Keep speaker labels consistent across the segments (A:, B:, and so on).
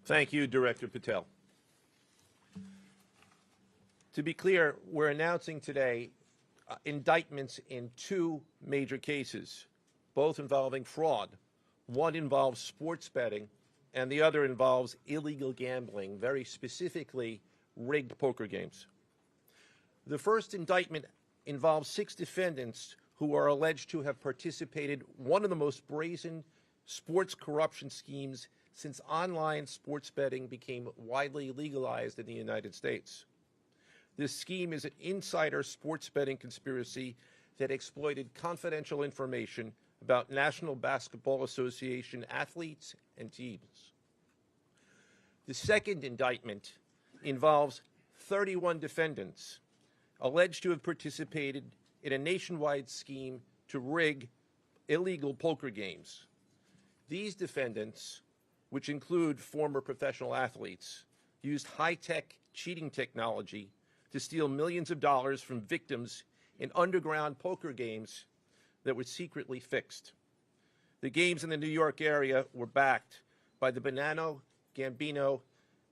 A: Thank you, Director Patel. To be clear, we're announcing today indictments in two major cases, both involving fraud. One involves sports betting, and the other involves illegal gambling, very specifically rigged poker games. The first indictment involves 6 defendants who are alleged to have participated in one of the most brazen sports corruption schemes since online sports betting became widely legalized in the United States. This scheme is an insider sports betting conspiracy that exploited confidential information about National Basketball Association athletes and teams. The second indictment involves 31 defendants alleged to have participated in a nationwide scheme to rig illegal poker games. These defendants, which include former professional athletes, used high-tech cheating technology to steal millions of dollars from victims in underground poker games that were secretly fixed. The games in the New York area were backed by the Bonanno, Gambino,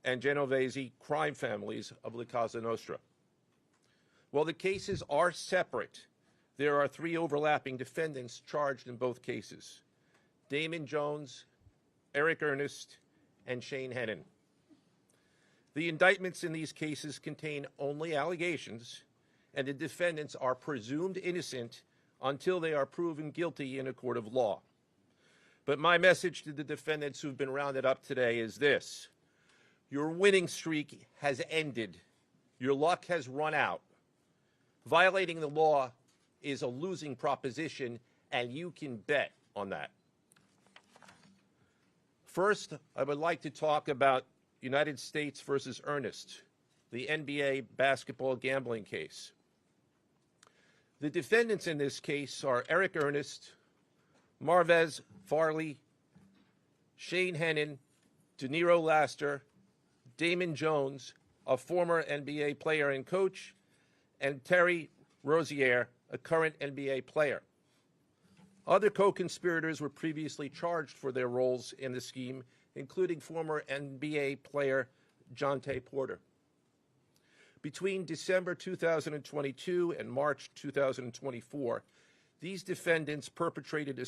A: and Genovese crime families of La Cosa Nostra. While the cases are separate, there are 3 overlapping defendants charged in both cases: Damon Jones, Eric Ernest, and Shane Hennon. The indictments in these cases contain only allegations, and the defendants are presumed innocent until they are proven guilty in a court of law. But my message to the defendants who've been rounded up today is this: your winning streak has ended. Your luck has run out. Violating the law is a losing proposition, and you can bet on that. First, I would like to talk about United States versus Ernest, the NBA basketball gambling case. The defendants in this case are Eric Ernest, Marvez Farley, Shane Hennon, DeNiro Laster, Damon Jones, a former NBA player and coach, and Terry Rozier, a current NBA player. Other co-conspirators were previously charged for their roles in the scheme, including former NBA player Jontay Porter. Between December 2022 and March 2024, these defendants perpetrated a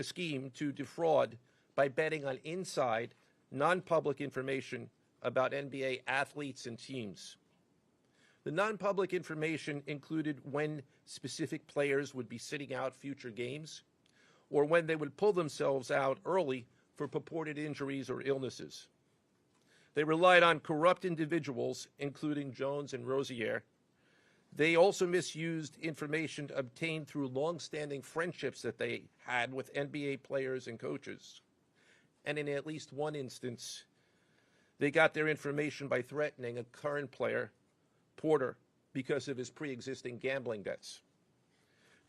A: scheme to defraud by betting on inside, non-public information about NBA athletes and teams. The non-public information included when specific players would be sitting out future games, or when they would pull themselves out early for purported injuries or illnesses. They relied on corrupt individuals, including Jones and Rozier. They also misused information obtained through long-standing friendships that they had with NBA players and coaches. And in at least one instance, they got their information by threatening a current player, Porter, because of his pre-existing gambling debts.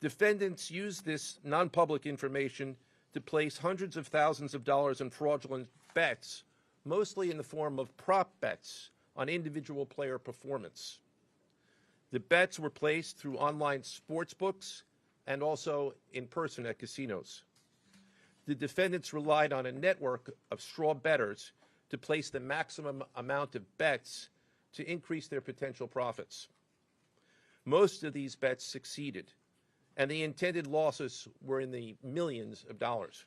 A: Defendants used this non-public information to place hundreds of thousands of dollars in fraudulent bets, mostly in the form of prop bets on individual player performance. The bets were placed through online sports books and also in person at casinos. The defendants relied on a network of straw bettors to place the maximum amount of bets to increase their potential profits. Most of these bets succeeded, and the intended losses were in the millions of dollars.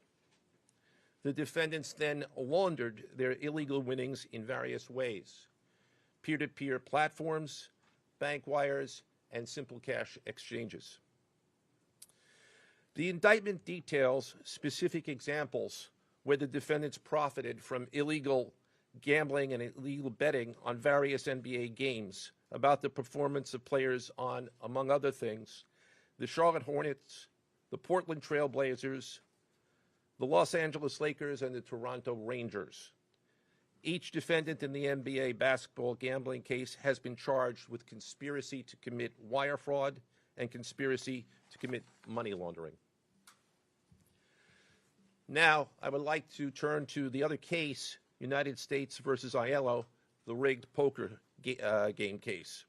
A: The defendants then laundered their illegal winnings in various ways: peer-to-peer platforms, bank wires, and simple cash exchanges. The indictment details specific examples where the defendants profited from illegal gambling and illegal betting on various NBA games about the performance of players on, among other things, the Charlotte Hornets, the Portland Trail Blazers, the Los Angeles Lakers, and the Toronto Rangers. Each defendant in the NBA basketball gambling case has been charged with conspiracy to commit wire fraud and conspiracy to commit money laundering. Now, I would like to turn to the other case, United States versus Aiello, the rigged poker game case.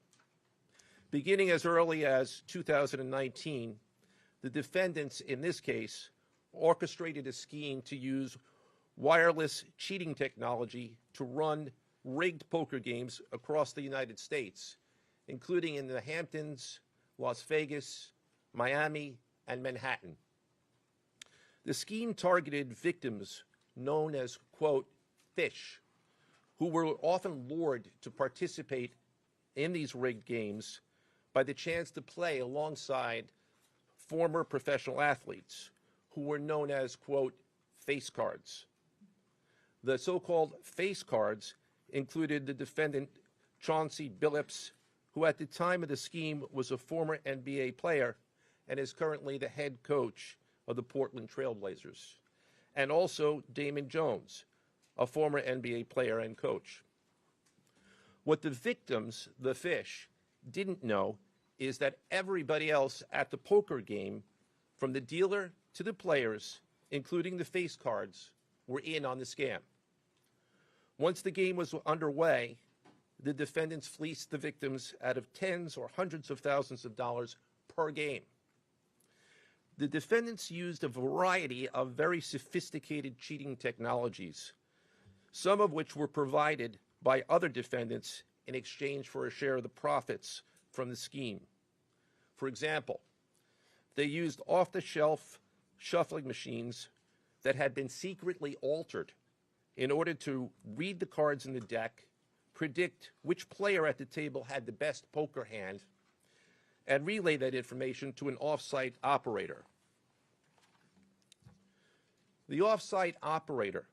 A: Beginning as early as 2019, the defendants in this case orchestrated a scheme to use wireless cheating technology to run rigged poker games across the United States, including in the Hamptons, Las Vegas, Miami, and Manhattan. The scheme targeted victims known as, quote, fish, who were often lured to participate in these rigged games by the chance to play alongside former professional athletes who were known as, quote, face cards. The so-called face cards included the defendant Chauncey Billups, who at the time of the scheme was a former NBA player and is currently the head coach of the Portland Trail Blazers, and also Damon Jones, a former NBA player and coach. What the victims, the fish, didn't know is that everybody else at the poker game, from the dealer to the players, including the face cards, were in on the scam. Once the game was underway, the defendants fleeced the victims out of tens or hundreds of thousands of dollars per game. The defendants used a variety of very sophisticated cheating technologies, some of which were provided by other defendants in exchange for a share of the profits from the scheme. For example, they used off-the-shelf shuffling machines that had been secretly altered in order to read the cards in the deck, predict which player at the table had the best poker hand, and relay that information to an off-site operator. The off-site operator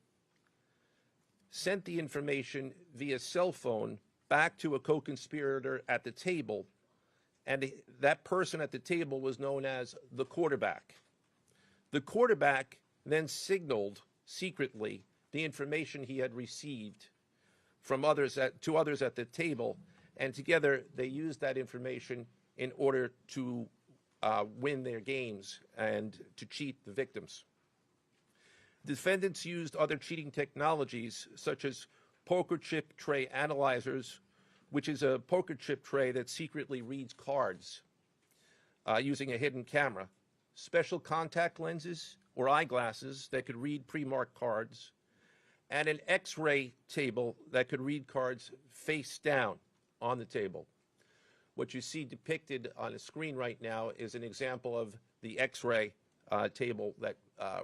A: sent the information via cell phone back to a co-conspirator at the table, and that person at the table was known as the quarterback. The quarterback then signaled secretly the information he had received from others to others at the table, and together they used that information in order to win their games and to cheat the victims. Defendants used other cheating technologies such as poker chip tray analyzers, which is a poker chip tray that secretly reads cards using a hidden camera, special contact lenses or eyeglasses that could read pre-marked cards, and an X-ray table that could read cards face down on the table. What you see depicted on the screen right now is an example of the X-ray table that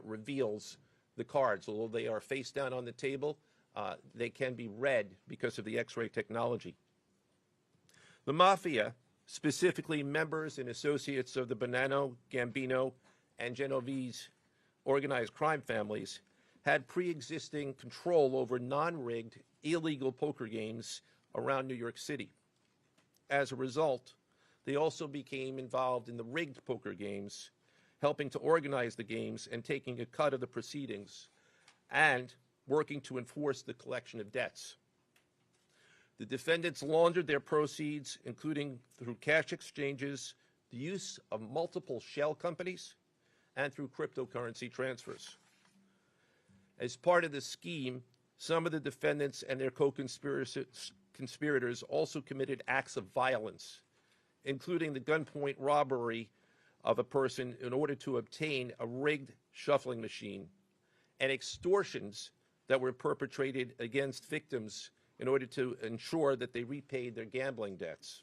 A: reveals the cards. Although they are face down on the table, they can be read because of the X-ray technology. The mafia, specifically members and associates of the Bonanno, Gambino, and Genovese organized crime families, had pre-existing control over non-rigged, illegal poker games around New York City. As a result, they also became involved in the rigged poker games, helping to organize the games and taking a cut of the proceedings, and working to enforce the collection of debts. The defendants laundered their proceeds, including through cash exchanges, the use of multiple shell companies, and through cryptocurrency transfers. As part of the scheme, some of the defendants and their co-conspirators also committed acts of violence, including the gunpoint robbery of a person in order to obtain a rigged shuffling machine, and extortions that were perpetrated against victims in order to ensure that they repaid their gambling debts.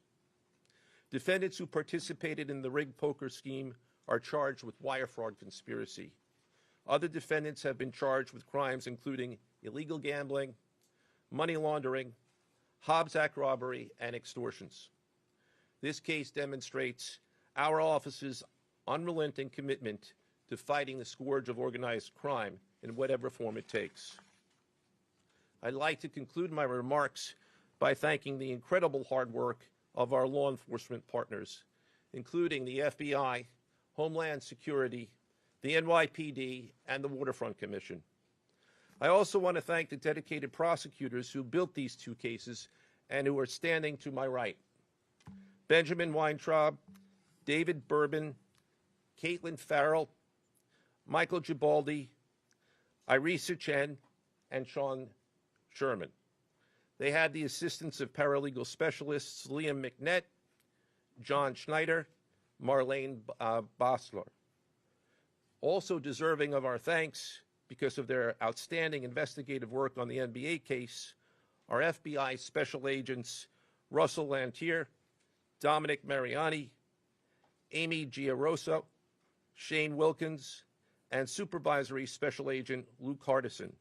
A: Defendants who participated in the rigged poker scheme are charged with wire fraud conspiracy. Other defendants have been charged with crimes including illegal gambling, money laundering, Hobbs Act robbery, and extortions. This case demonstrates our office's unrelenting commitment to fighting the scourge of organized crime in whatever form it takes. I'd like to conclude my remarks by thanking the incredible hard work of our law enforcement partners, including the FBI, Homeland Security, the NYPD, and the Waterfront Commission. I also want to thank the dedicated prosecutors who built these two cases and who are standing to my right: Benjamin Weintraub, David Bourbon, Caitlin Farrell, Michael Gibaldi, Irisa Chen, and Sean Sherman. They had the assistance of paralegal specialists Liam McNett, John Schneider, Marlene Bosler. Also deserving of our thanks because of their outstanding investigative work on the NBA case are FBI Special Agents Russell Lantier, Dominic Mariani, Amy Giarosa, Shane Wilkins, and Supervisory Special Agent Luke Hardison.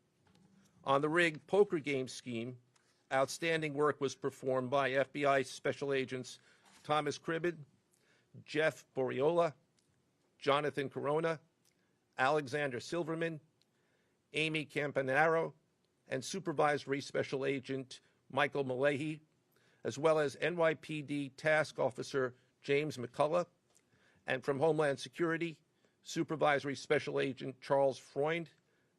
A: On the rigged poker game scheme, outstanding work was performed by FBI Special Agents Thomas Cribbin, Jeff Boriola, Jonathan Corona, Alexander Silverman, Amy Campanaro, and Supervisory Special Agent Michael Malahy, as well as NYPD Task Officer James McCullough, and from Homeland Security, Supervisory Special Agent Charles Freund,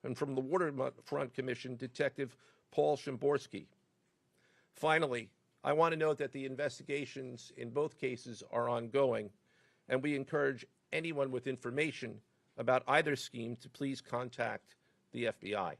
A: and from the Waterfront Commission, Detective Paul Shimborski. Finally, I want to note that the investigations in both cases are ongoing, and we encourage anyone with information about either scheme to please contact the FBI.